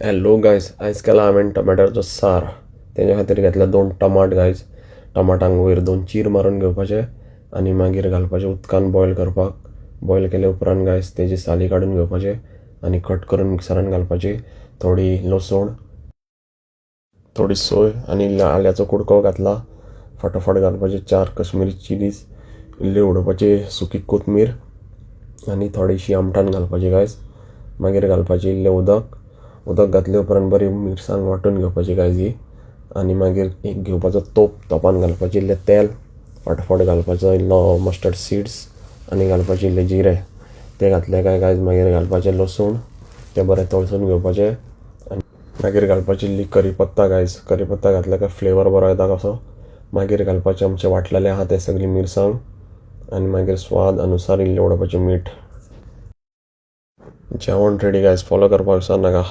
Hello guys, आयज केला हांवें टमाटाचो सार. तेज्या खातीर घेतल्या 2 टमाट गायज. टमाटांक वयर 2 चीर मारून घेवपाचे आनी मागीर घालपाचे उदकान बॉयल करपाक. बॉयल केले उपरांत गायज तेजी साली काडून घेवपाचे आनी कट करून मिक्सरान घालपाची. थोडी लसूण, थोडी सोय आनी आल्याचो कुडको घातला. फटाफट घालपाचे 4 कश्मीरी चिलीज, इल्ली उडोवपाची सुकी कोथमीर आनी थोडीशी आमटाण घालपाची गायज. मागीर घालपाचें इल्लें उदक घातले उपरांत बरी मिरसांग वांटून घेवपाची गायज ही. आनी मागीर एक घेवपाचो तोपान घालपाचें इल्लें तेल, फटाफट घालपाचो इल्लो मस्टर्ड सीड्स आनी घालपाचें इल्लें जिरें. तें घातलें काय गायज मागीर घालपाचें लसूण, तें बरें तळसून घेवपाचें आनी मागीर घालपाची इल्ली करीपत्ता गायज. करीपत्ता घातल्या काय फ्लेवर बरो येता कसो. मागीर घालपाचें आमचें वांटलेलें आहा तें सगळी मिरसांग आनी मागीर स्वाद अनुसार इल्लें उडोवपाचें मीठ. जेवण रेडी गायज, फॉलो करपाक विसरनाका.